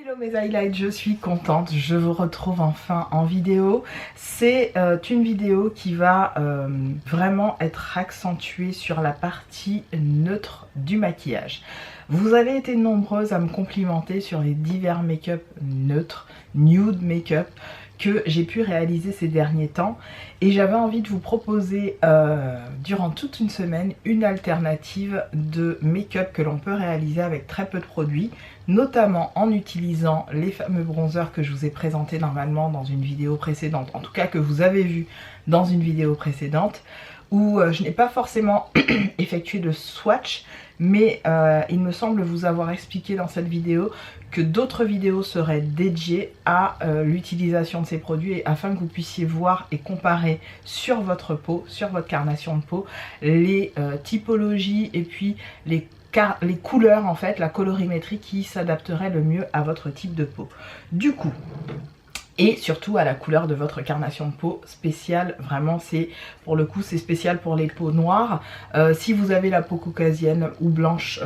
Hello mes highlights, je suis contente, je vous retrouve enfin en vidéo. C'est une vidéo qui va vraiment être accentuée sur la partie neutre du maquillage. Vous avez été nombreuses à me complimenter sur les divers make-up neutres, nude make-up, que j'ai pu réaliser ces derniers temps et j'avais envie de vous proposer durant toute une semaine une alternative de make-up que l'on peut réaliser avec très peu de produits, notamment en utilisant les fameux bronzers que je vous ai présentés normalement dans une vidéo précédente, en tout cas que vous avez vu dans une vidéo précédente où je n'ai pas forcément effectué de swatch, mais il me semble vous avoir expliqué dans cette vidéo que d'autres vidéos seraient dédiées à l'utilisation de ces produits afin que vous puissiez voir et comparer sur votre peau, sur votre carnation de peau, les typologies et puis les couleurs en fait, la colorimétrie qui s'adapterait le mieux à votre type de peau. Du coup, et surtout à la couleur de votre carnation de peau spéciale, vraiment c'est pour le coup c'est spécial pour les peaux noires. Si vous avez la peau caucasienne ou blanche,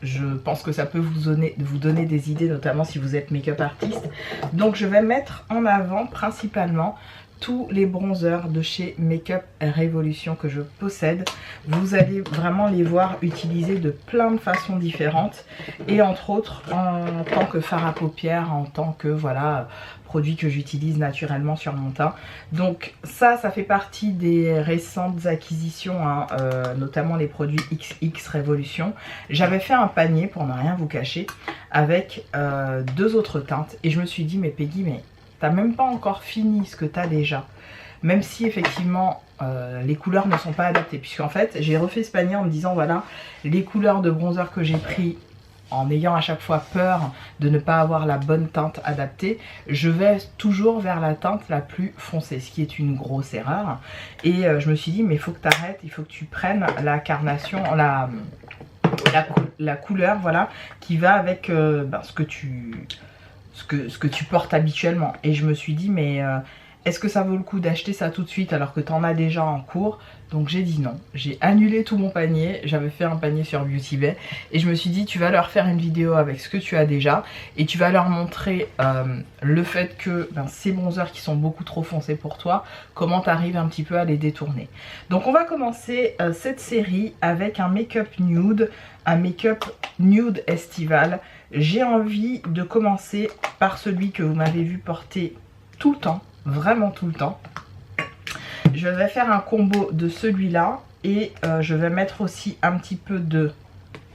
je pense que ça peut vous donner des idées, notamment si vous êtes make-up artiste. Donc je vais mettre en avant principalement tous les bronzers de chez Makeup Revolution que je possède. Vous allez vraiment les voir utilisés de plein de façons différentes et entre autres en tant que fard à paupières, en tant que voilà produit que j'utilise naturellement sur mon teint. Donc ça fait partie des récentes acquisitions, hein, notamment les produits XX Revolution. J'avais fait un panier pour ne rien vous cacher avec deux autres teintes et je me suis dit mais Peggy, mais t'as même pas encore fini ce que t'as déjà, même si effectivement les couleurs ne sont pas adaptées, puisqu'en fait j'ai refait ce panier en me disant voilà les couleurs de bronzer que j'ai pris, en ayant à chaque fois peur de ne pas avoir la bonne teinte adaptée, je vais toujours vers la teinte la plus foncée, ce qui est une grosse erreur. Et je me suis dit mais il faut que tu arrêtes, il faut que tu prennes la carnation, la couleur voilà qui va avec ce que tu portes habituellement. Et je me suis dit mais est-ce que ça vaut le coup d'acheter ça tout de suite alors que tu en as déjà en cours? Donc j'ai dit non, j'ai annulé tout mon panier, j'avais fait un panier sur Beauty Bay et je me suis dit tu vas leur faire une vidéo avec ce que tu as déjà et tu vas leur montrer le fait que ces bronzers qui sont beaucoup trop foncés pour toi, comment tu arrives un petit peu à les détourner. Donc on va commencer cette série avec un make-up nude, un make-up nude estival. J'ai envie de commencer par celui que vous m'avez vu porter tout le temps, vraiment tout le temps. Je vais faire un combo de celui-là et je vais mettre aussi un petit peu de,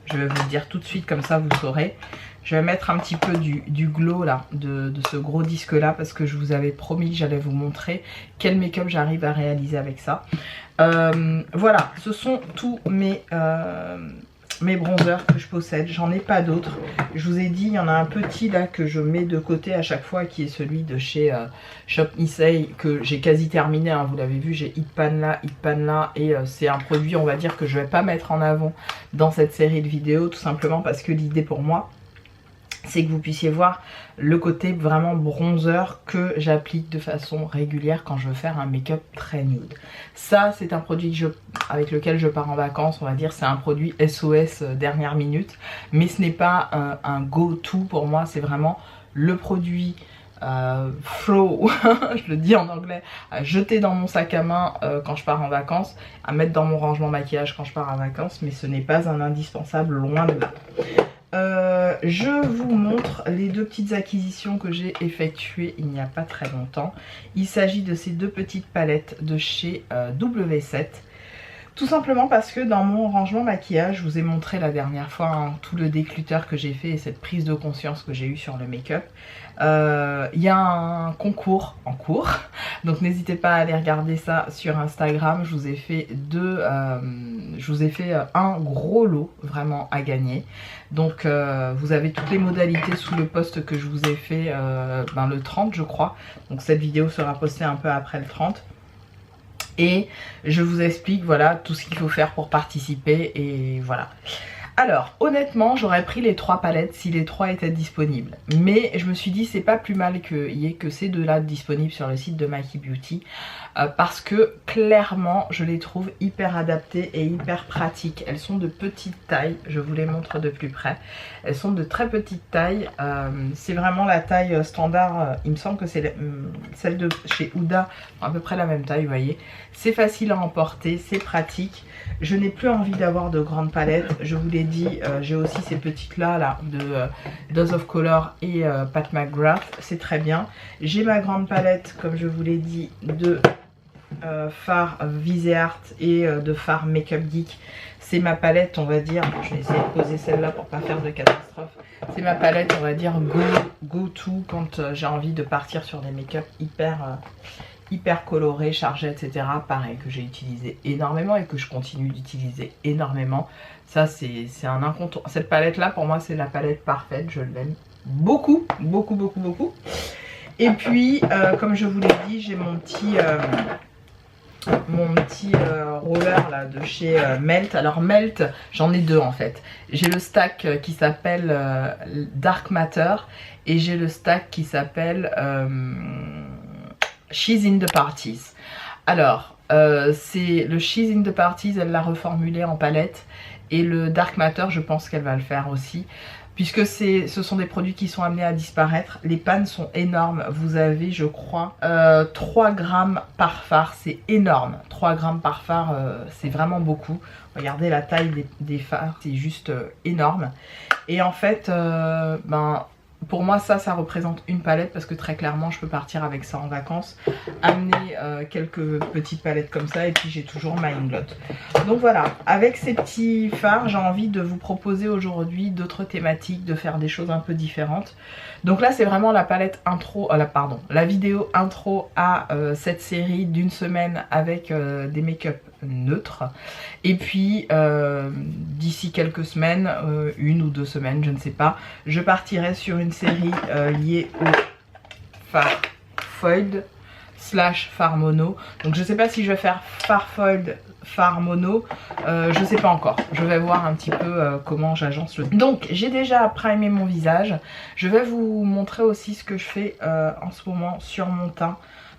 je vais vous le dire tout de suite comme ça vous saurez, je vais mettre un petit peu du glow là, de ce gros disque là, parce que je vous avais promis que j'allais vous montrer quel make-up j'arrive à réaliser avec ça. Voilà, ce sont tous mes bronzers que je possède, j'en ai pas d'autres. Je vous ai dit, il y en a un petit là que je mets de côté à chaque fois, qui est celui de chez Shop Issei, que j'ai quasi terminé, hein, vous l'avez vu, j'ai Hit Pan là, et c'est un produit on va dire que je vais pas mettre en avant dans cette série de vidéos, tout simplement parce que l'idée pour moi c'est que vous puissiez voir le côté vraiment bronzer que j'applique de façon régulière quand je veux faire un make-up très nude. Ça c'est un produit avec lequel je pars en vacances, on va dire c'est un produit SOS dernière minute, mais ce n'est pas un go-to pour moi, c'est vraiment le produit throw, je le dis en anglais, à jeter dans mon sac à main quand je pars en vacances, à mettre dans mon rangement maquillage quand je pars en vacances, mais ce n'est pas un indispensable, loin de là. Je vous montre les deux petites acquisitions que j'ai effectuées il n'y a pas très longtemps. Il s'agit de ces deux petites palettes de chez W7. Tout simplement parce que dans mon rangement maquillage, je vous ai montré la dernière fois hein, tout le déclutter que j'ai fait et cette prise de conscience que j'ai eue sur le make-up. Il y a un concours en cours, donc n'hésitez pas à aller regarder ça sur Instagram. Je vous ai fait un gros lot vraiment à gagner. Donc vous avez toutes les modalités sous le post que je vous ai fait le 30 je crois. Donc cette vidéo sera postée un peu après le 30. Et je vous explique voilà tout ce qu'il faut faire pour participer et voilà. Alors, honnêtement, j'aurais pris les 3 palettes si les 3 étaient disponibles. Mais je me suis dit, c'est pas plus mal qu'il y ait que ces 2-là disponibles sur le site de Mikey Beauty. Parce que clairement, je les trouve hyper adaptées et hyper pratiques. Elles sont de petite taille, je vous les montre de plus près. Elles sont de très petite taille. C'est vraiment la taille standard. Il me semble que c'est celle de chez Huda, à peu près la même taille, vous voyez. C'est facile à emporter, c'est pratique. Je n'ai plus envie d'avoir de grandes palettes. Je vous l'ai dit, j'ai aussi ces petites là de Dose of Color et Pat McGrath. C'est très bien. J'ai ma grande palette, comme je vous l'ai dit, de Fard Viseart et de Fard Makeup Geek. C'est ma palette, on va dire, je vais essayer de poser celle-là pour pas faire de catastrophe. C'est ma palette, on va dire, go to quand j'ai envie de partir sur des make-up hyper colorés, chargés, etc. Pareil, que j'ai utilisé énormément et que je continue d'utiliser énormément. Ça, c'est un incontournable. Cette palette-là, pour moi, c'est la palette parfaite. Je l'aime beaucoup, beaucoup, beaucoup, beaucoup. Et puis, comme je vous l'ai dit, j'ai mon petit roller là de chez Melt. Alors Melt, j'en ai 2 en fait. J'ai le stack qui s'appelle Dark Matter et j'ai le stack qui s'appelle She's in the Parties. Alors c'est le She's in the Parties, elle l'a reformulé en palette, et le Dark Matter, je pense qu'elle va le faire aussi, puisque ce sont des produits qui sont amenés à disparaître. Les pannes sont énormes. Vous avez, je crois, 3 grammes par fard. C'est énorme. 3 grammes par fard, c'est vraiment beaucoup. Regardez la taille des fards, c'est juste énorme. Et en fait, pour moi, ça représente une palette, parce que très clairement, je peux partir avec ça en vacances, amener quelques petites palettes comme ça, et puis j'ai toujours ma Inglot. Donc voilà, avec ces petits fards, j'ai envie de vous proposer aujourd'hui d'autres thématiques, de faire des choses un peu différentes. Donc là, c'est vraiment la palette intro, la vidéo intro à cette série d'une semaine avec des make-up neutres. Et puis, d'ici quelques semaines, 1 ou 2 semaines, je ne sais pas, je partirai sur une série liée au fard foiled / fard mono. Donc je sais pas si je vais faire fard foiled, fard mono, je sais pas encore. Je vais voir un petit peu comment j'agence le... Donc j'ai déjà primé mon visage. Je vais vous montrer aussi ce que je fais en ce moment sur mon teint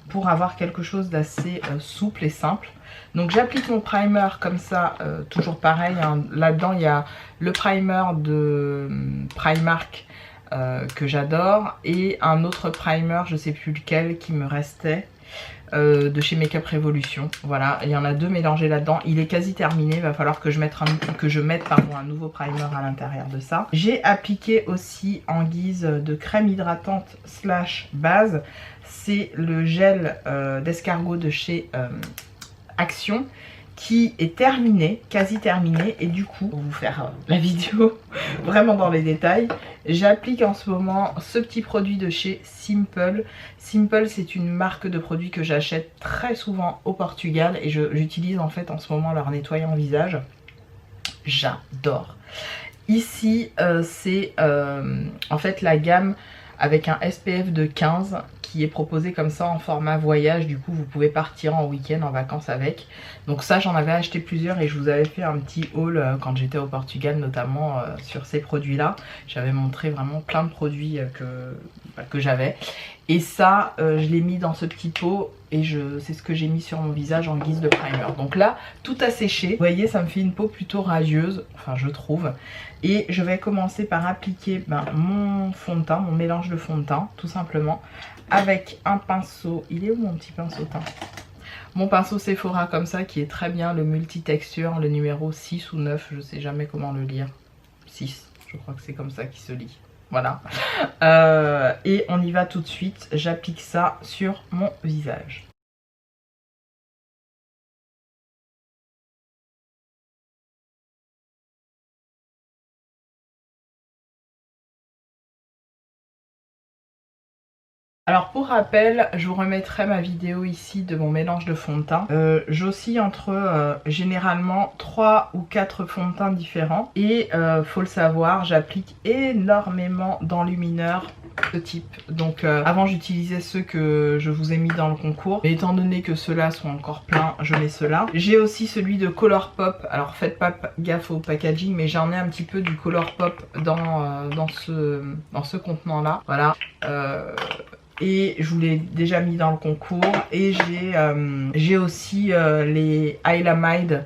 pour avoir quelque chose d'assez souple et simple. Donc j'applique mon primer comme ça, toujours pareil, hein. Là-dedans il y a le primer de Primark que j'adore, et un autre primer, je sais plus lequel, qui me restait de chez Makeup Revolution. Voilà, il y en a 2 mélangés là-dedans. Il est quasi terminé, il va falloir que je mette un nouveau primer à l'intérieur de ça. J'ai appliqué aussi en guise de crème hydratante / base, c'est le gel d'escargot de chez Action, qui est terminé, quasi terminé, et du coup, pour vous faire la vidéo vraiment dans les détails, j'applique en ce moment ce petit produit de chez Simple. Simple, c'est une marque de produits que j'achète très souvent au Portugal, et j'utilise en fait en ce moment leur nettoyant visage. J'adore. Ici, c'est en fait la gamme avec un SPF de 15 qui est proposé comme ça en format voyage. Du coup vous pouvez partir en week-end, en vacances avec. Donc ça, j'en avais acheté plusieurs et je vous avais fait un petit haul quand j'étais au Portugal, notamment sur ces produits là. J'avais montré vraiment plein de produits que j'avais. Et ça, je l'ai mis dans ce petit pot et c'est ce que j'ai mis sur mon visage en guise de primer. Donc là, tout a séché. Vous voyez, ça me fait une peau plutôt radieuse, enfin je trouve. Et je vais commencer par appliquer mon fond de teint, mon mélange de fond de teint, tout simplement, avec un pinceau. Il est où mon petit pinceau teint? Mon pinceau Sephora comme ça, qui est très bien, le multitexture, le numéro 6 ou 9, je sais jamais comment le lire. 6, je crois que c'est comme ça qu'il se lit. Voilà. Et on y va tout de suite, j'applique ça sur mon visage. Alors pour rappel, je vous remettrai ma vidéo ici de mon mélange de fond de teint. J'oscille entre généralement 3 ou 4 fonds de teint différents. Et faut le savoir, j'applique énormément d'enlumineur ce type. Donc avant j'utilisais ceux que je vous ai mis dans le concours, mais étant donné que ceux-là sont encore pleins, je mets ceux-là. J'ai aussi celui de Colourpop. Alors faites pas gaffe au packaging, mais j'en ai un petit peu du Colourpop dans ce contenant là. Voilà. Et je vous l'ai déjà mis dans le concours. Et j'ai aussi les Hylamide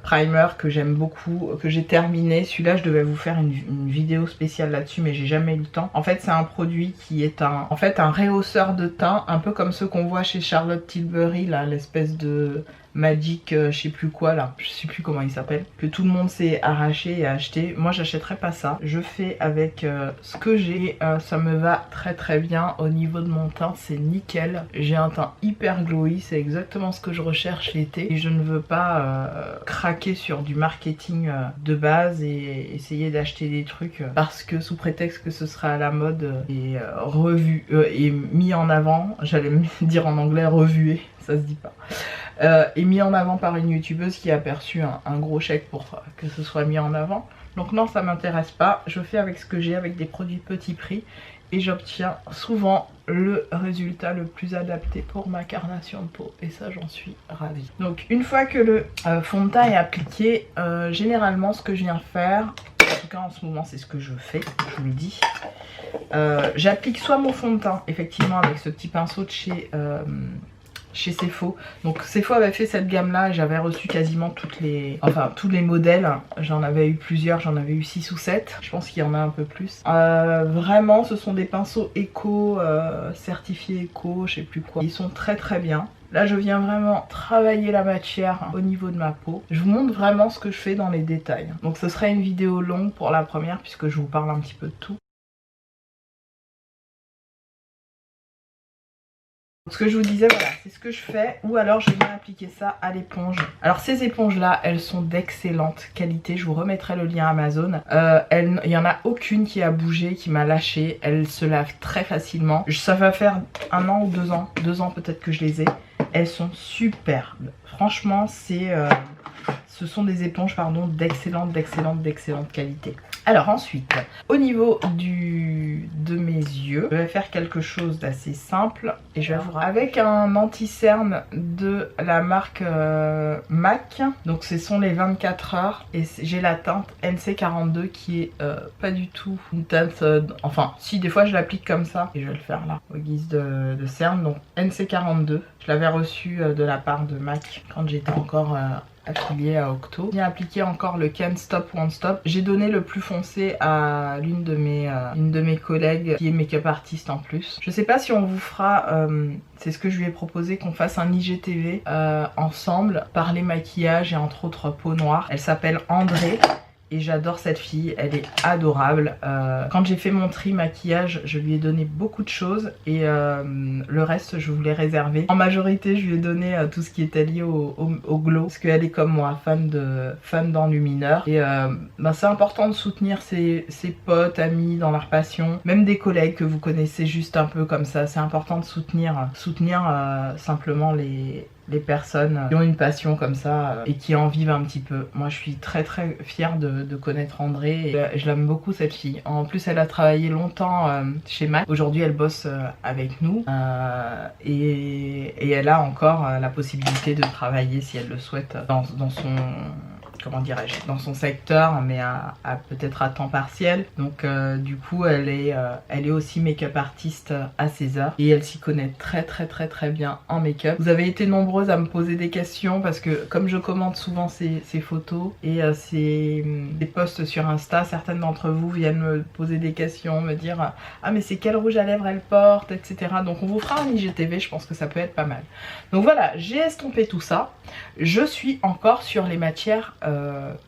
Primer que j'aime beaucoup, que j'ai terminé. Celui-là, je devais vous faire une vidéo spéciale là-dessus, mais j'ai jamais eu le temps. En fait, c'est un produit qui est en fait un rehausseur de teint, un peu comme ceux qu'on voit chez Charlotte Tilbury, là, l'espèce de Magic, je sais plus quoi là, je sais plus comment il s'appelle, que tout le monde s'est arraché et acheté. Moi j'achèterais pas ça, je fais avec ce que j'ai, ça me va très très bien. Au niveau de mon teint c'est nickel, j'ai un teint hyper glowy, c'est exactement ce que je recherche l'été et je ne veux pas craquer sur du marketing de base et essayer d'acheter des trucs parce que sous prétexte que ce sera à la mode et revu et mis en avant, j'allais me dire en anglais revué, ça se dit pas. Et mis en avant par une youtubeuse qui a perçu un gros chèque pour que ce soit mis en avant. Donc non, ça m'intéresse pas, je fais avec ce que j'ai, avec des produits petit prix et j'obtiens souvent le résultat le plus adapté pour ma carnation de peau et ça j'en suis ravie. Donc une fois que le fond de teint est appliqué, généralement ce que je viens faire, en tout cas en ce moment c'est ce que je fais, je vous le dis, j'applique soit mon fond de teint effectivement avec ce petit pinceau de chez Cefo. Donc Cefo avait fait cette gamme là et j'avais reçu quasiment tous les modèles. J'en avais eu plusieurs, j'en avais eu 6 ou 7. Je pense qu'il y en a un peu plus. Vraiment ce sont des pinceaux éco, certifiés éco, je sais plus quoi. Ils sont très très bien. Là je viens vraiment travailler la matière au niveau de ma peau. Je vous montre vraiment ce que je fais dans les détails. Donc ce sera une vidéo longue pour la première puisque je vous parle un petit peu de tout. Ce que je vous disais, voilà, c'est ce que je fais, ou alors je viens appliquer ça à l'éponge. Alors ces éponges là, elles sont d'excellente qualité, je vous remettrai le lien Amazon. Il n'y en a aucune qui a bougé, qui m'a lâché, elles se lavent très facilement. Ça va faire 1 an ou 2 ans, 2 ans peut-être que je les ai. Elles sont superbes, franchement ce sont des éponges d'excellente qualité. Alors ensuite, au niveau de mes yeux, je vais faire quelque chose d'assez simple et je vais vous avec un anti-cerne de la marque MAC. Donc ce sont les 24 heures et j'ai la teinte NC42 qui est pas du tout une teinte, enfin si des fois je l'applique comme ça et je vais le faire là au guise de cerne. Donc NC42, je l'avais reçu de la part de MAC quand j'étais encore affiliée à Octo. J'ai appliqué encore le Can't Stop Won't Stop. J'ai donné le plus foncé à l'une de mes collègues qui est make-up artiste en plus. Je sais pas si on vous fera, c'est ce que je lui ai proposé, qu'on fasse un IGTV ensemble, parler maquillage et entre autres peau noire. Elle s'appelle André. Et j'adore cette fille, elle est adorable. Quand j'ai fait mon tri maquillage, je lui ai donné beaucoup de choses et le reste je voulais réserver. En majorité je lui ai donné tout ce qui était lié au glow parce qu'elle est comme moi, fan d'enlumineur. Et c'est important de soutenir ses potes, amis dans leur passion, même des collègues que vous connaissez juste un peu comme ça. C'est important de soutenir simplement les personnes qui ont une passion comme ça et qui en vivent un petit peu. Moi je suis très fière de connaître André et je l'aime beaucoup cette fille. En plus elle a travaillé longtemps chez MAC. Aujourd'hui elle bosse avec nous et elle a encore la possibilité de travailler si elle le souhaite dans son... comment dirais-je, dans son secteur, mais peut-être à temps partiel. Donc du coup elle est aussi make-up artiste à ses heures et elle s'y connaît très bien en make-up. Vous avez été nombreuses à me poser des questions parce que comme je commente souvent ces photos et des posts sur Insta, certaines d'entre vous viennent me poser des questions, me dire ah mais c'est quel rouge à lèvres elle porte, etc. Donc on vous fera un IGTV, je pense que ça peut être pas mal. Donc voilà, j'ai estompé tout ça. Je suis encore sur les matières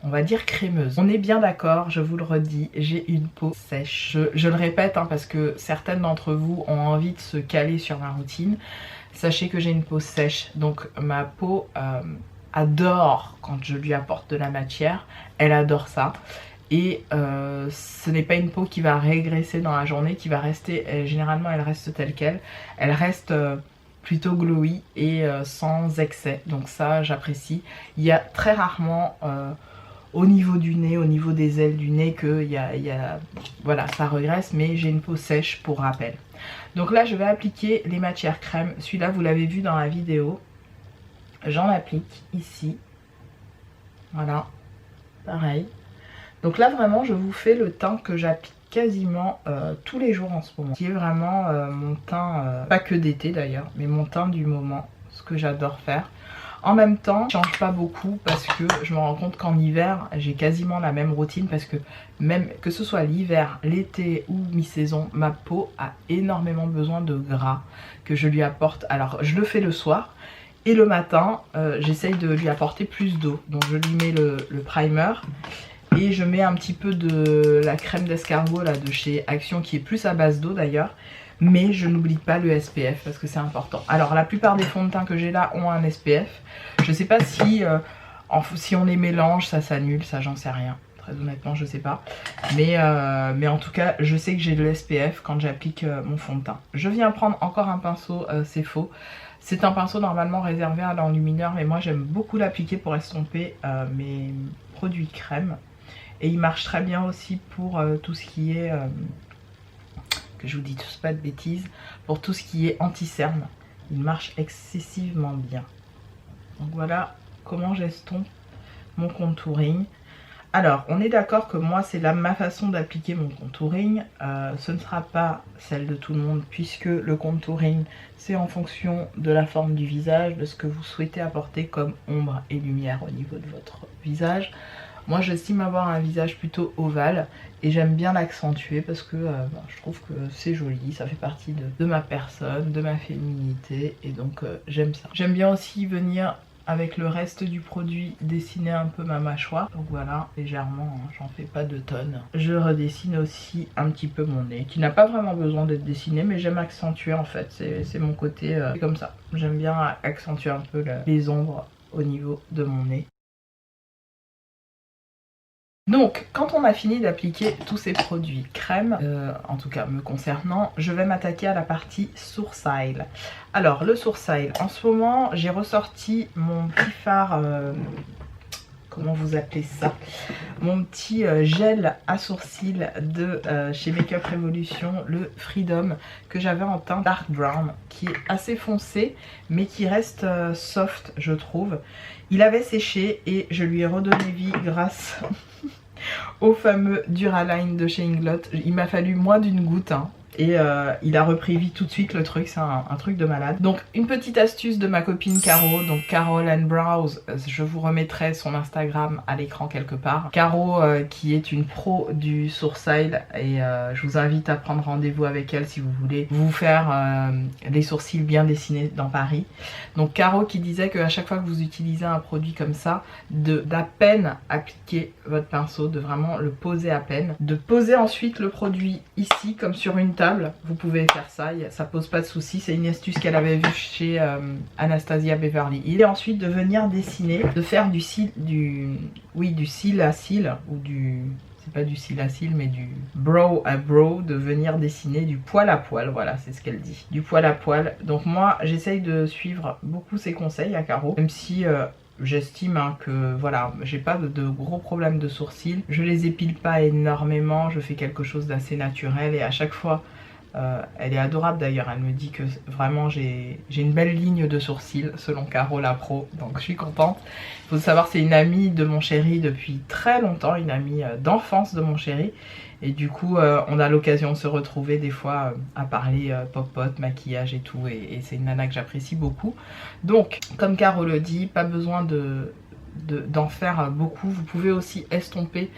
on va dire crémeuse. On est bien d'accord, je vous le redis, j'ai une peau sèche. Je le répète parce que certaines d'entre vous ont envie de se caler sur ma routine. Sachez que j'ai une peau sèche, donc ma peau adore quand je lui apporte de la matière, elle adore ça. Et ce n'est pas une peau qui va régresser dans la journée, qui va rester, généralement elle reste telle qu'elle, elle reste... plutôt glowy et sans excès, donc ça j'apprécie. Il y a très rarement au niveau du nez, au niveau des ailes du nez, que voilà, ça regresse, mais j'ai une peau sèche pour rappel. Donc là, je vais appliquer les matières crème. Celui-là, vous l'avez vu dans la vidéo. J'en applique ici. Voilà, pareil. Donc là, vraiment, je vous fais le teint que j'applique quasiment tous les jours en ce moment. Qui est vraiment mon teint, pas que d'été d'ailleurs, mais mon teint du moment, ce que j'adore faire. En même temps, je change pas beaucoup parce que je me rends compte qu'en hiver, j'ai quasiment la même routine parce que même que ce soit l'hiver, l'été ou mi-saison, ma peau a énormément besoin de gras que je lui apporte. Alors, je le fais le soir et le matin, j'essaye de lui apporter plus d'eau. Donc, je lui mets le primer et je mets un petit peu de la crème d'escargot là de chez Action qui est plus à base d'eau d'ailleurs. Mais je n'oublie pas le SPF parce que c'est important. Alors la plupart des fonds de teint que j'ai là ont un SPF. Je sais pas si, si on les mélange ça s'annule, ça j'en sais rien. Très honnêtement je sais pas. Mais en tout cas je sais que j'ai de l'SPF quand j'applique mon fond de teint. Je viens prendre encore un pinceau, c'est faux. C'est un pinceau normalement réservé à l'enlumineur. Mais moi j'aime beaucoup l'appliquer pour estomper mes produits crème. Et il marche très bien aussi pour tout ce qui est... que je vous dis tous pas de bêtises, pour tout ce qui est anti-cerne, il marche excessivement bien. Donc voilà comment j'estompe mon contouring. Alors on est d'accord que moi c'est ma façon d'appliquer mon contouring, ce ne sera pas celle de tout le monde puisque le contouring c'est en fonction de la forme du visage, de ce que vous souhaitez apporter comme ombre et lumière au niveau de votre visage. Moi j'estime avoir un visage plutôt ovale et j'aime bien l'accentuer parce que je trouve que c'est joli, ça fait partie de ma personne, de ma féminité et donc j'aime ça. J'aime bien aussi venir avec le reste du produit dessiner un peu ma mâchoire. Donc voilà, légèrement, hein, j'en fais pas de tonnes. Je redessine aussi un petit peu mon nez qui n'a pas vraiment besoin d'être dessiné mais j'aime accentuer en fait, c'est mon côté comme ça. J'aime bien accentuer un peu les ombres au niveau de mon nez. Donc, quand on a fini d'appliquer tous ces produits crème, en tout cas me concernant, je vais m'attaquer à la partie sourcil. Alors, le sourcil, en ce moment, j'ai ressorti mon petit fard, comment vous appelez ça? Mon petit gel à sourcils de chez Makeup Revolution, le Freedom, que j'avais en teint dark brown, qui est assez foncé, mais qui reste soft, je trouve. Il avait séché et je lui ai redonné vie grâce... au fameux Duraline de chez Inglot. Il m'a fallu moins d'une goutte hein. Et il a repris vie tout de suite le truc, c'est un truc de malade. Donc une petite astuce de ma copine Caro, donc Carol and Brows, je vous remettrai son Instagram à l'écran quelque part. Caro qui est une pro du sourcil et je vous invite à prendre rendez-vous avec elle si vous voulez vous faire les sourcils bien dessinés dans Paris. Donc Caro qui disait qu'à chaque fois que vous utilisez un produit comme ça, d'à peine appliquer votre pinceau, de vraiment le poser à peine, de poser ensuite le produit ici comme sur une table. Vous pouvez faire ça, ça pose pas de soucis. C'est une astuce qu'elle avait vue chez Anastasia Beverly Hills. Et ensuite de venir dessiner, de faire du cil à cil ou du... c'est pas du cil à cil mais du brow à brow, de venir dessiner du poil à poil, voilà c'est ce qu'elle dit, du poil à poil. Donc moi j'essaye de suivre beaucoup ses conseils à Caro, même si j'estime hein, que voilà, j'ai pas de gros problèmes de sourcils, je les épile pas énormément, je fais quelque chose d'assez naturel et à chaque fois elle est adorable d'ailleurs, elle me dit que vraiment j'ai une belle ligne de sourcils selon Caro la pro, donc je suis contente. Il faut savoir c'est une amie de mon chéri depuis très longtemps, une amie d'enfance de mon chéri et du coup on a l'occasion de se retrouver des fois à parler popote, maquillage et tout et c'est une nana que j'apprécie beaucoup. Donc comme Caro le dit, pas besoin d'en faire beaucoup, vous pouvez aussi estomper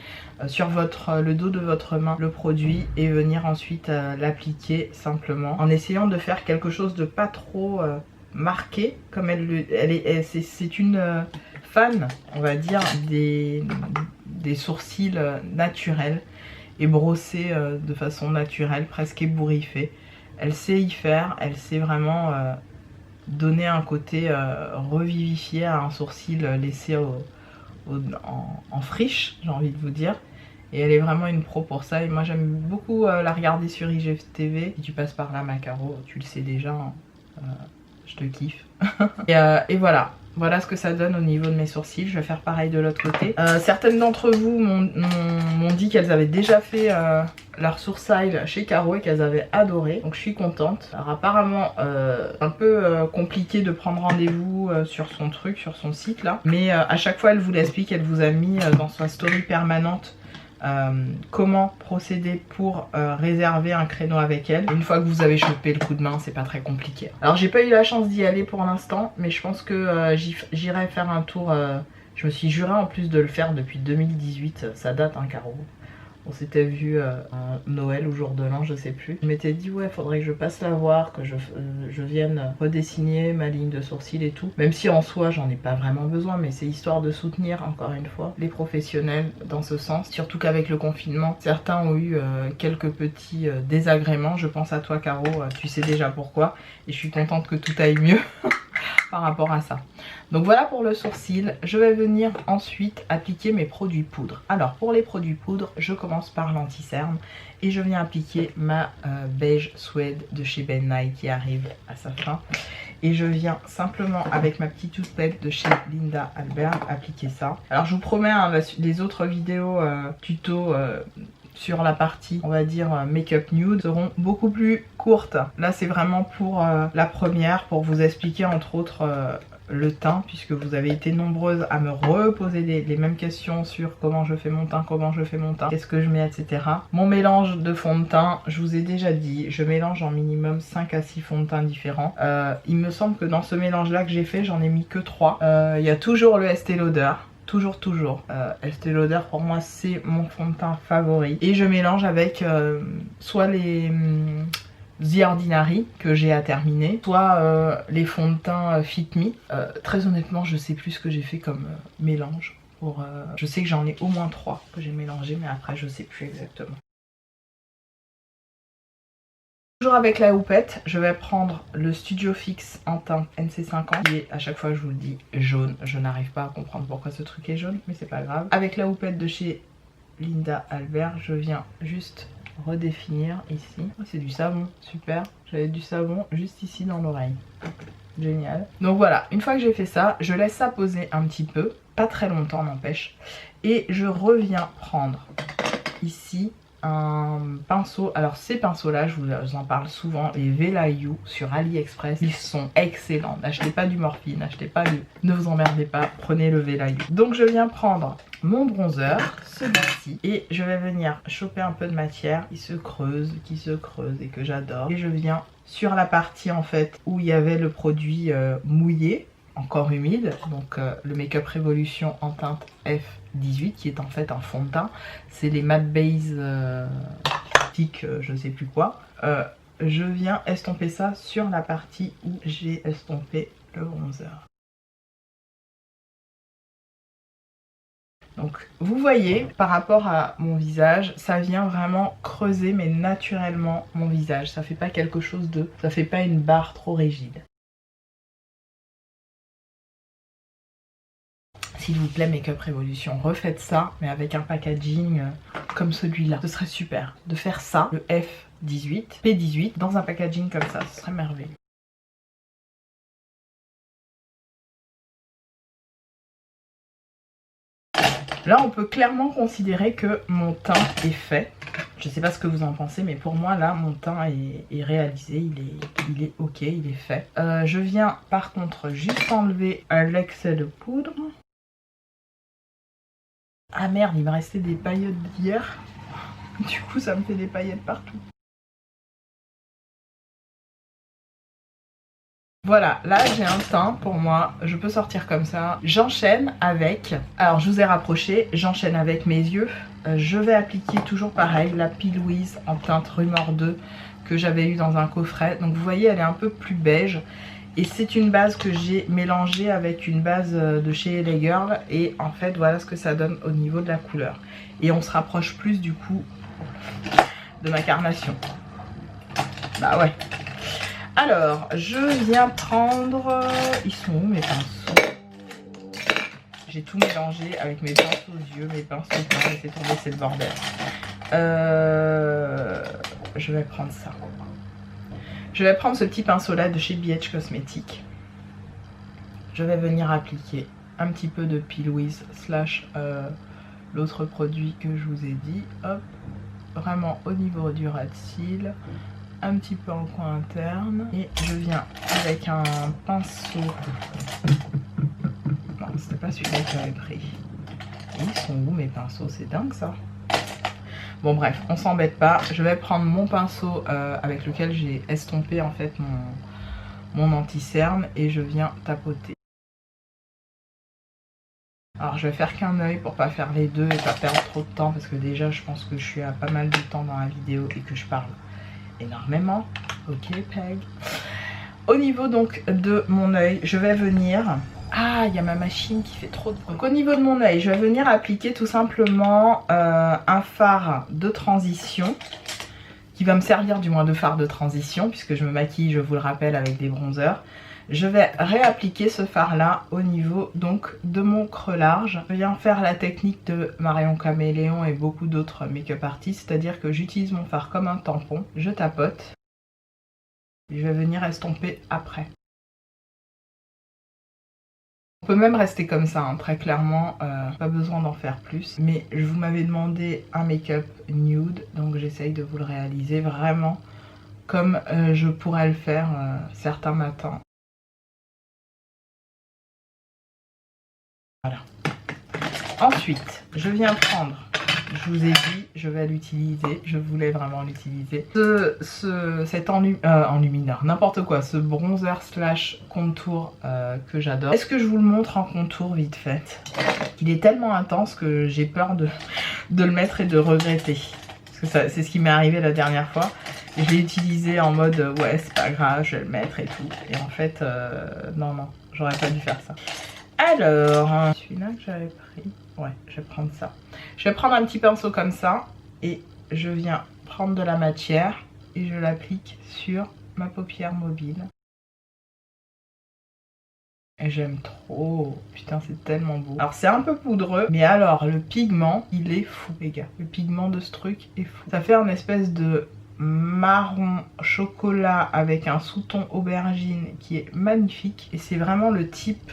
sur le dos de votre main le produit et venir ensuite l'appliquer simplement en essayant de faire quelque chose de pas trop marqué comme c'est une fan on va dire des sourcils naturels et brossés de façon naturelle, presque ébouriffée. Elle sait y faire, elle sait vraiment donner un côté revivifié à un sourcil laissé en friche, j'ai envie de vous dire. Et elle est vraiment une pro pour ça. Et moi j'aime beaucoup la regarder sur IGTV. Si tu passes par là, ma Caro, tu le sais déjà. je te kiffe. Et voilà. Voilà ce que ça donne au niveau de mes sourcils. Je vais faire pareil de l'autre côté. Certaines d'entre vous m'ont dit qu'elles avaient déjà fait leur sourcil chez Caro et qu'elles avaient adoré. Donc je suis contente. Alors apparemment un peu compliqué de prendre rendez-vous sur son truc, sur son site là. Mais à chaque fois elle vous l'explique, elle vous a mis dans sa story permanente comment procéder pour réserver un créneau avec elle. Une fois que vous avez chopé le coup de main, c'est pas très compliqué. Alors j'ai pas eu la chance d'y aller pour l'instant, mais je pense que j'irai faire un tour. Je me suis juré en plus de le faire depuis 2018, ça date hein Caro. On s'était vu à Noël ou jour de l'an, je sais plus. Je m'étais dit ouais, faudrait que je passe la voir, que je vienne redessiner ma ligne de sourcils et tout. Même si en soi j'en ai pas vraiment besoin, mais c'est histoire de soutenir encore une fois les professionnels dans ce sens. Surtout qu'avec le confinement, certains ont eu quelques petits désagréments. Je pense à toi Caro, tu sais déjà pourquoi. Et je suis contente que tout aille mieux par rapport à ça. Donc voilà pour le sourcil. Je vais venir ensuite appliquer mes produits poudre. Alors pour les produits poudre, je commence par l'anti-cerne et je viens appliquer ma beige suède de chez Ben Nye qui arrive à sa fin. Et je viens simplement avec ma petite toothpaste de chez Linda Albert appliquer ça. Alors je vous promets hein, les autres vidéos tuto sur la partie on va dire make-up nude seront beaucoup plus courtes. Là c'est vraiment pour la première, pour vous expliquer entre autres le teint, puisque vous avez été nombreuses à me reposer les mêmes questions sur comment je fais mon teint, qu'est-ce que je mets, etc. Mon mélange de fond de teint, je vous ai déjà dit, je mélange en minimum 5 à 6 fonds de teint différents. Il me semble que dans ce mélange là que j'ai fait, j'en ai mis que 3. Il y a toujours le Estée Lauder. Toujours. Estée Lauder pour moi c'est mon fond de teint favori. Et je mélange avec soit les The Ordinary que j'ai à terminer, soit les fonds de teint Fit Me. Très honnêtement je sais plus ce que j'ai fait comme mélange. Je sais que j'en ai au moins 3 que j'ai mélangé, mais après je sais plus exactement. Toujours avec la houppette, je vais prendre le Studio Fix en teint NC50 qui est, à chaque fois je vous le dis, jaune. Je n'arrive pas à comprendre pourquoi ce truc est jaune, mais c'est pas grave. Avec la houppette de chez Linda Albert, je viens juste redéfinir ici. Oh, c'est du savon, super. J'avais du savon juste ici dans l'oreille. Génial. Donc voilà, une fois que j'ai fait ça, je laisse ça poser un petit peu, pas très longtemps n'empêche. Et je reviens prendre ici un pinceau. Alors ces pinceaux là je vous en parle souvent, les Velayu sur AliExpress, ils sont excellents. N'achetez pas du Morphe, n'achetez pas du... ne vous emmerdez pas, prenez le Velayu. Donc je viens prendre mon bronzer, celui-ci, et je vais venir choper un peu de matière qui se creuse et que j'adore. Et je viens sur la partie en fait où il y avait le produit mouillé, encore humide, donc le Make-up Revolution en teinte F18 qui est en fait un fond de teint. C'est les matte base stick, je sais plus quoi. Je viens estomper ça sur la partie où j'ai estompé le bronzer. Donc vous voyez par rapport à mon visage, ça vient vraiment creuser mais naturellement mon visage. Ça fait pas quelque chose de... ça fait pas une barre trop rigide. S'il vous plaît Make-up Revolution, refaites ça mais avec un packaging comme celui-là. Ce serait super de faire ça, le F18, P18 dans un packaging comme ça, ce serait merveilleux. Là on peut clairement considérer que mon teint est fait. Je sais pas ce que vous en pensez, mais pour moi là mon teint est réalisé, il est ok, il est fait. Je viens par contre juste enlever l'excès de poudre. Ah merde, il me restait des paillettes d'hier. Du coup ça me fait des paillettes partout. Voilà, là j'ai un teint pour moi, je peux sortir comme ça. J'enchaîne avec, alors je vous ai rapproché, j'enchaîne avec mes yeux. Je vais appliquer toujours pareil, la P. Louise en teinte Rumor 2 que j'avais eu dans un coffret. Donc vous voyez elle est un peu plus beige. Et c'est une base que j'ai mélangée avec une base de chez LA Girl. Et en fait voilà ce que ça donne au niveau de la couleur. Et on se rapproche plus du coup de ma carnation. Bah ouais. Alors, je viens prendre... Ils sont où mes pinceaux? J'ai tout mélangé avec mes pinceaux aux yeux, mes pinceaux pleins, laissez tomber, c'est le bordel. Je vais prendre ça. Je vais prendre ce petit pinceau là de chez BH Cosmetics. Je vais venir appliquer un petit peu de P. Louise slash l'autre produit que je vous ai dit. Hop, vraiment au niveau du ras de cils, un petit peu en coin interne. Et je viens avec un pinceau. Non, c'était pas celui-là que j'avais pris. Et ils sont où mes pinceaux? C'est dingue ça. Bon bref, on s'embête pas. Je vais prendre mon pinceau avec lequel j'ai estompé en fait mon anti-cerne et je viens tapoter. Alors je vais faire qu'un œil pour pas faire les deux et pas perdre trop de temps parce que déjà je pense que je suis à pas mal de temps dans la vidéo et que je parle énormément. Ok Peg. Au niveau donc de mon œil, je vais venir... Ah, il y a ma machine qui fait trop de bruit. Donc au niveau de mon œil, je vais venir appliquer tout simplement un fard de transition qui va me servir du moins de fard de transition puisque je me maquille, je vous le rappelle, avec des bronzers. Je vais réappliquer ce fard là au niveau donc de mon creux large. Je viens faire la technique de Marion Caméléon et beaucoup d'autres make-up artistes, c'est-à-dire que j'utilise mon fard comme un tampon, je tapote et je vais venir estomper après. On peut même rester comme ça, hein, très clairement, pas besoin d'en faire plus. Mais je vous m'avais demandé un make-up nude, donc j'essaye de vous le réaliser vraiment comme je pourrais le faire certains matins. Voilà. Ensuite, je viens prendre, je vous ai dit, je vais l'utiliser, je voulais vraiment l'utiliser. Cet enlumineur, n'importe quoi, ce bronzer slash contour que j'adore. Est-ce que je vous le montre en contour vite fait? Il est tellement intense que j'ai peur de le mettre et de regretter. Parce que c'est ce qui m'est arrivé la dernière fois. Je l'ai utilisé en mode ouais c'est pas grave, je vais le mettre et tout. Et en fait, non, j'aurais pas dû faire ça. Alors, celui-là que j'avais pris, ouais, je vais prendre ça. Je vais prendre un petit pinceau comme ça et je viens prendre de la matière et je l'applique sur ma paupière mobile. Et j'aime trop, putain c'est tellement beau. Alors c'est un peu poudreux, mais alors le pigment, il est fou les gars. Le pigment de ce truc est fou. Ça fait un espèce de marron chocolat avec un sous-ton aubergine qui est magnifique. Et c'est vraiment le type...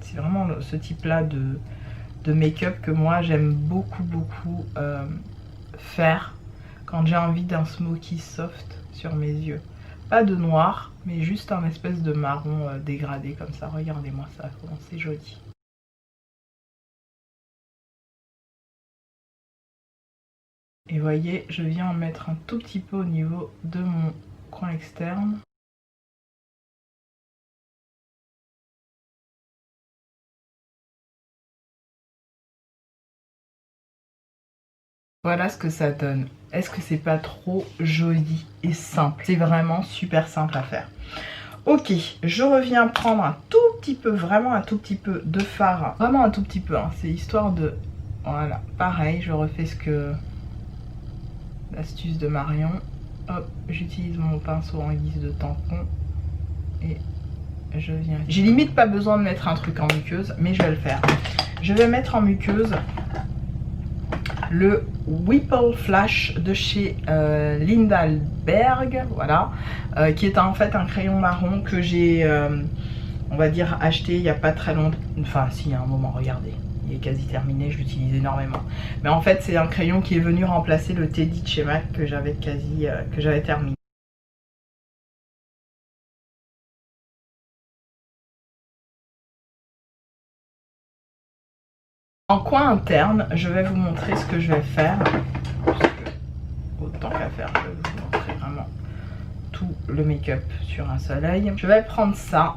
C'est vraiment ce type là de make-up que moi j'aime beaucoup faire quand j'ai envie d'un smoky soft sur mes yeux. Pas de noir, mais juste un espèce de marron dégradé comme ça. Regardez-moi ça, comment c'est joli. Et voyez, je viens en mettre un tout petit peu au niveau de mon coin externe. Voilà ce que ça donne. Est-ce que c'est pas trop joli et simple? C'est vraiment super simple à faire. Ok, je reviens prendre un tout petit peu, vraiment un tout petit peu de fard. Vraiment un tout petit peu, hein. C'est histoire de... Voilà, pareil, je refais ce que... L'astuce de Marion. Hop, j'utilise mon pinceau en guise de tampon. Et je viens... J'ai limite pas besoin de mettre un truc en muqueuse, mais je vais le faire. Je vais mettre en muqueuse le Whipple Flash de chez Lindalberg, voilà, qui est en fait un crayon marron que j'ai, on va dire, acheté il n'y a pas très longtemps, enfin si, il y a un moment, regardez, il est quasi terminé, je l'utilise énormément. Mais en fait, c'est un crayon qui est venu remplacer le Teddy de chez MAC que j'avais terminé. En coin interne, je vais vous montrer ce que je vais faire. Autant qu'à faire, je vais vous montrer vraiment tout le make-up sur un seul œil. Je vais prendre ça,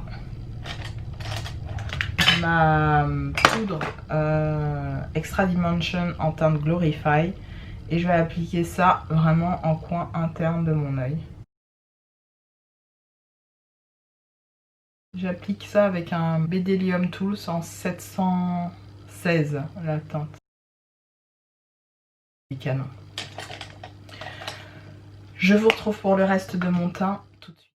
ma poudre Extra Dimension en teinte Glorify, et je vais appliquer ça vraiment en coin interne de mon œil. J'applique ça avec un Bedelium Tools en 716, la teinte. C'est canon. Je vous retrouve pour le reste de mon teint tout de suite.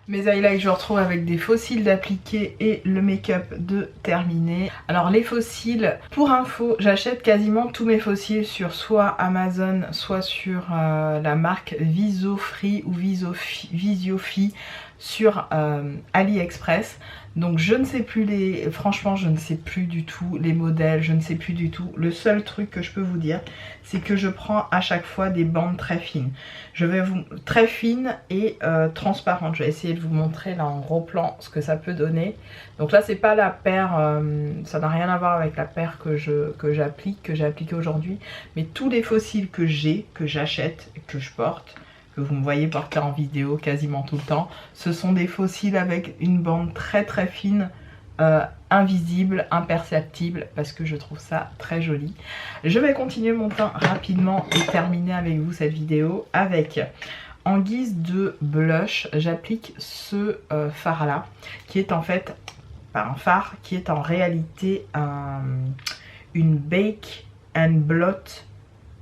Mes highlights, je retrouve avec des faux cils d'appliquer et le make-up de terminer. Alors les faux cils, pour info, j'achète quasiment tous mes faux cils sur soit Amazon, soit sur la marque Visofree ou Visiophy sur AliExpress. Donc je ne sais plus franchement je ne sais plus du tout les modèles, je ne sais plus du tout. Le seul truc que je peux vous dire, c'est que je prends à chaque fois des bandes très fines. Très fines et transparentes. Je vais essayer de vous montrer là en gros plan ce que ça peut donner. Donc là c'est pas la paire, ça n'a rien à voir avec la paire que j'ai appliquée aujourd'hui. Mais tous les faux cils que j'achète, que je porte, que vous me voyez porter en vidéo quasiment tout le temps, ce sont des faux cils avec une bande très très fine, invisible, imperceptible, parce que je trouve ça très joli. Je vais continuer mon teint rapidement et terminer avec vous cette vidéo avec, en guise de blush, j'applique ce fard là, qui est en fait, pas un fard, qui est en réalité une Bake and Blot.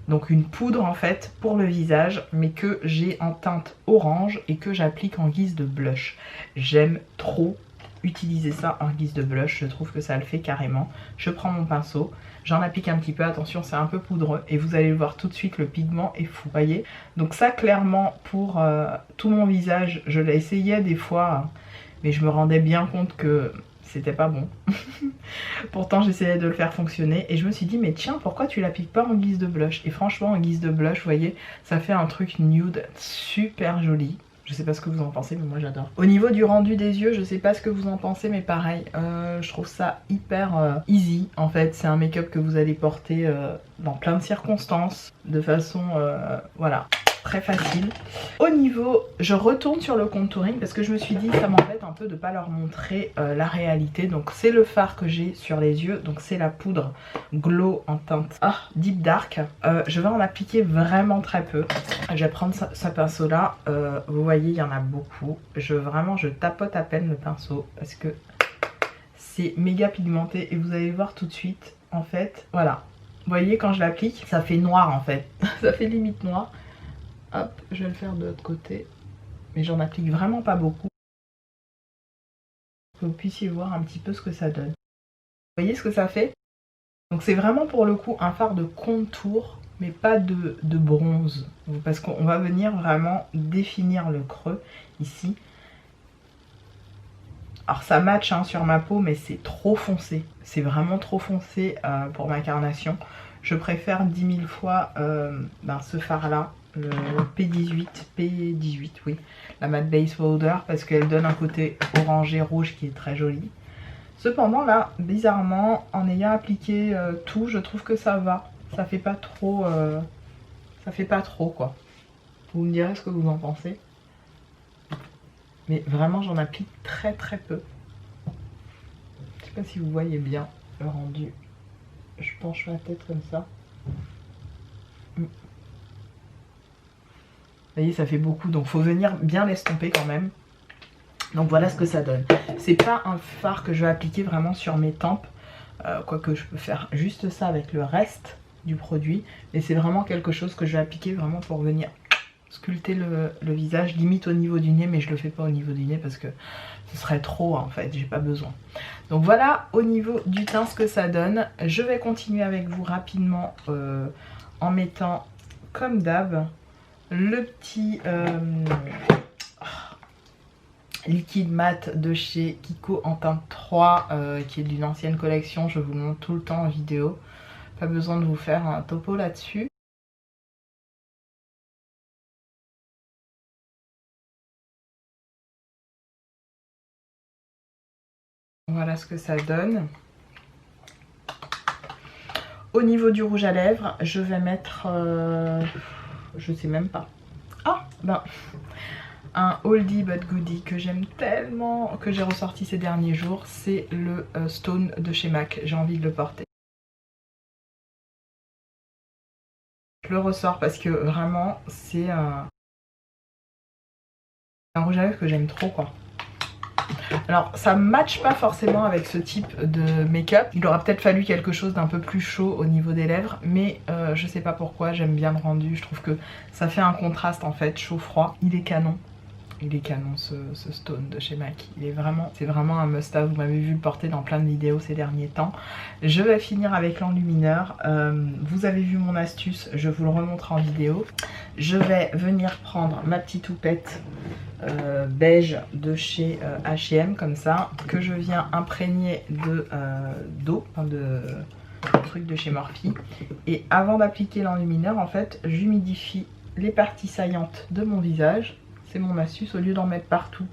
Donc une poudre en fait pour le visage, mais que j'ai en teinte orange et que j'applique en guise de blush. J'aime trop utiliser ça en guise de blush, je trouve que ça le fait carrément. Je prends mon pinceau, j'en applique un petit peu, attention c'est un peu poudreux et vous allez le voir tout de suite, le pigment est fou, voyez. Donc ça clairement pour tout mon visage, je l'essayais des fois, mais je me rendais bien compte que c'était pas bon. Pourtant j'essayais de le faire fonctionner et je me suis dit mais tiens pourquoi tu l'appliques pas en guise de blush. Et franchement en guise de blush vous voyez ça fait un truc nude super joli. Je sais pas ce que vous en pensez mais moi j'adore. Au niveau du rendu des yeux je sais pas ce que vous en pensez mais pareil je trouve ça hyper easy en fait. C'est un make-up que vous allez porter dans plein de circonstances de façon voilà, très facile. Au niveau, je retourne sur le contouring parce que je me suis dit ça m'embête un peu de pas leur montrer la réalité. Donc c'est le fard que j'ai sur les yeux, donc c'est la poudre Glow en teinte Deep Dark. Je vais en appliquer vraiment très peu. Je vais prendre ce pinceau là, vous voyez il y en a beaucoup. Vraiment je tapote à peine le pinceau parce que c'est méga pigmenté et vous allez voir tout de suite en fait, voilà. Vous voyez quand je l'applique ça fait noir en fait, ça fait limite noir. Hop, je vais le faire de l'autre côté. Mais j'en applique vraiment pas beaucoup. Pour que vous puissiez voir un petit peu ce que ça donne. Vous voyez ce que ça fait? Donc c'est vraiment pour le coup un fard de contour, mais pas de bronze. Parce qu'on va venir vraiment définir le creux ici. Alors ça match hein, sur ma peau, mais c'est trop foncé. C'est vraiment trop foncé pour ma carnation. Je préfère 10 000 fois ce fard là. Le P18, oui, la Matte Base Powder, parce qu'elle donne un côté orangé rouge qui est très joli. Cependant là, bizarrement, en ayant appliqué tout, je trouve que ça va. Ça fait pas trop quoi. Vous me direz ce que vous en pensez. Mais vraiment j'en applique très très peu. Je sais pas si vous voyez bien le rendu. Je penche ma tête comme ça. Vous voyez ça fait beaucoup donc faut venir bien l'estomper quand même. Donc voilà ce que ça donne. C'est pas un fard que je vais appliquer vraiment sur mes tempes. Quoique je peux faire juste ça avec le reste du produit. Mais c'est vraiment quelque chose que je vais appliquer vraiment pour venir sculpter le visage. Limite au niveau du nez mais je le fais pas au niveau du nez parce que ce serait trop en fait. J'ai pas besoin. Donc voilà au niveau du teint ce que ça donne. Je vais continuer avec vous rapidement en mettant comme d'hab le petit liquide mat de chez Kiko en teinte 3 qui est d'une ancienne collection. Je vous le montre tout le temps en vidéo. Pas besoin de vous faire un topo là-dessus. Voilà ce que ça donne. Au niveau du rouge à lèvres, je vais mettre... je sais même pas. Ah ben un oldie but goodie que j'aime tellement, que j'ai ressorti ces derniers jours, c'est le Stone de chez MAC. J'ai envie de le porter. Je le ressors parce que vraiment c'est un rouge à lèvres que j'aime trop quoi. Alors ça matche pas forcément avec ce type de make-up. Il aura peut-être fallu quelque chose d'un peu plus chaud au niveau des lèvres. Mais je sais pas pourquoi, j'aime bien le rendu. Je trouve que ça fait un contraste en fait chaud-froid. Il est canon. Il est canon ce stone de chez MAC. C'est vraiment un must-have. Vous m'avez vu le porter dans plein de vidéos ces derniers temps. Je vais finir avec l'enlumineur. Vous avez vu mon astuce, je vous le remontre en vidéo. Je vais venir prendre ma petite houppette beige de chez H&M comme ça, que je viens imprégner d'eau, de truc de chez Morphe. Et avant d'appliquer l'enlumineur, en fait, j'humidifie les parties saillantes de mon visage. C'est mon astuce, au lieu d'en mettre partout,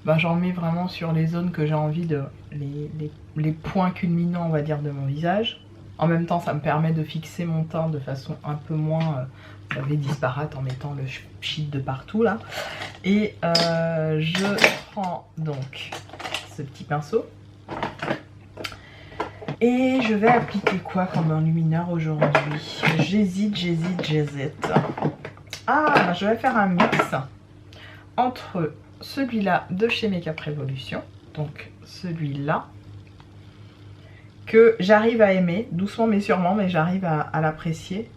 ben, j'en mets vraiment sur les zones que j'ai envie de... les points culminants, on va dire, de mon visage. En même temps, ça me permet de fixer mon teint de façon un peu moins, vous savez, disparate en mettant le shit de partout là. Et je prends donc ce petit pinceau. Et je vais appliquer quoi comme enlumineur aujourd'hui? J'hésite. Ah, je vais faire un mix entre celui-là de chez Makeup Revolution, donc celui-là, que j'arrive à aimer, doucement mais sûrement, mais j'arrive à l'apprécier.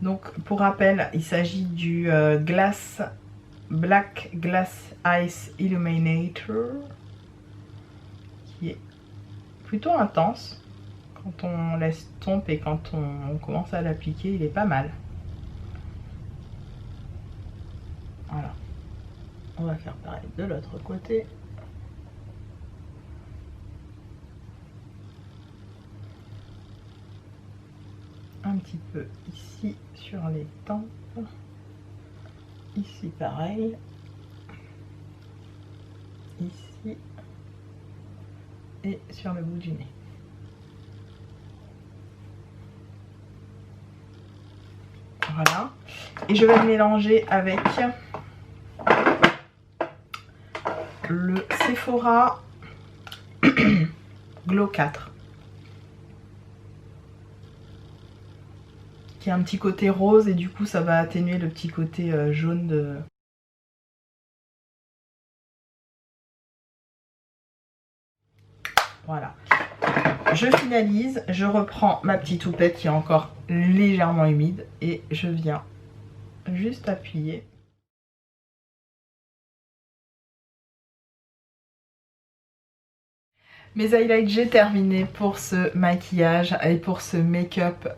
Donc pour rappel, il s'agit du Black Glass Ice Illuminator, qui est plutôt intense. Quand on laisse tomber et quand on commence à l'appliquer, il est pas mal. Voilà. On va faire pareil de l'autre côté. Un petit peu ici sur les tempes. Ici pareil. Ici. Et sur le bout du nez. Voilà. Et je vais le mélanger avec le Sephora Glow 4. Qui a un petit côté rose et du coup ça va atténuer le petit côté jaune de... Voilà. Je finalise, je reprends ma petite houppette qui est encore légèrement humide et je viens juste appuyer. Mes highlights, j'ai terminé pour ce maquillage et pour ce make-up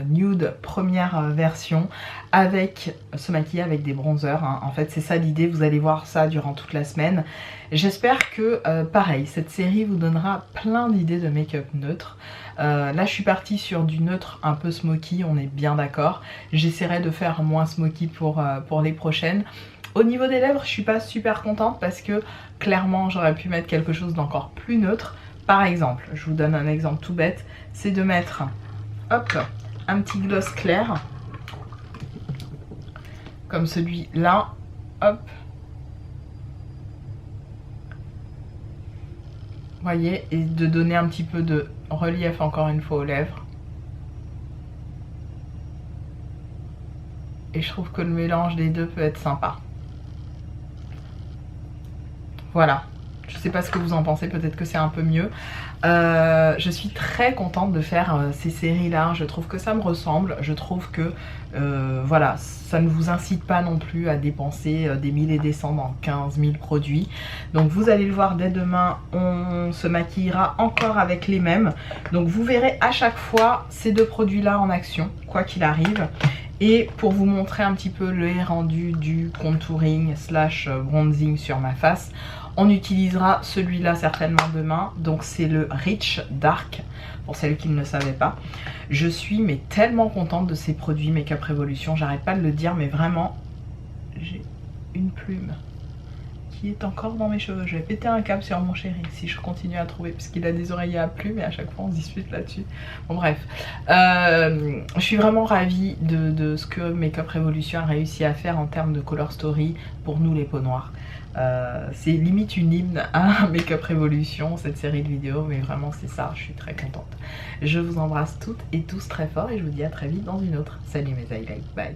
nude première version avec ce maquillage avec des bronzers. Hein. En fait, c'est ça l'idée, vous allez voir ça durant toute la semaine. J'espère que, pareil, cette série vous donnera plein d'idées de make-up neutre. Là, je suis partie sur du neutre un peu smoky, on est bien d'accord. J'essaierai de faire moins smoky pour les prochaines. Au niveau des lèvres, je suis pas super contente parce que clairement, j'aurais pu mettre quelque chose d'encore plus neutre. Par exemple, je vous donne un exemple tout bête, c'est de mettre, hop, un petit gloss clair, comme celui-là, hop. Vous voyez, et de donner un petit peu de relief encore une fois aux lèvres. Et je trouve que le mélange des deux peut être sympa. Voilà. Je sais pas ce que vous en pensez, peut-être que c'est un peu mieux. Je suis très contente de faire ces séries-là. Je trouve que ça me ressemble. Je trouve que voilà, ça ne vous incite pas non plus à dépenser des 1000 et des cents dans 15 000 produits. Donc vous allez le voir dès demain, on se maquillera encore avec les mêmes. Donc vous verrez à chaque fois ces deux produits-là en action, quoi qu'il arrive. Et pour vous montrer un petit peu le rendu du contouring slash bronzing sur ma face, on utilisera celui-là certainement demain. Donc c'est le Rich Dark, pour celles qui ne le savaient pas. Je suis mais tellement contente de ces produits Makeup Revolution, j'arrête pas de le dire, mais vraiment, j'ai une plume qui est encore dans mes cheveux. Je vais péter un câble sur mon chéri si je continue à trouver, parce qu'il a des oreillers à plumes et à chaque fois on se dispute là-dessus. Bon bref, je suis vraiment ravie de ce que Makeup Revolution a réussi à faire en termes de color story pour nous les peaux noires. C'est limite une hymne à Makeup Revolution cette série de vidéos, mais vraiment c'est ça, je suis très contente. Je vous embrasse toutes et tous très fort et je vous dis à très vite dans une autre. Salut mes highlights, bye.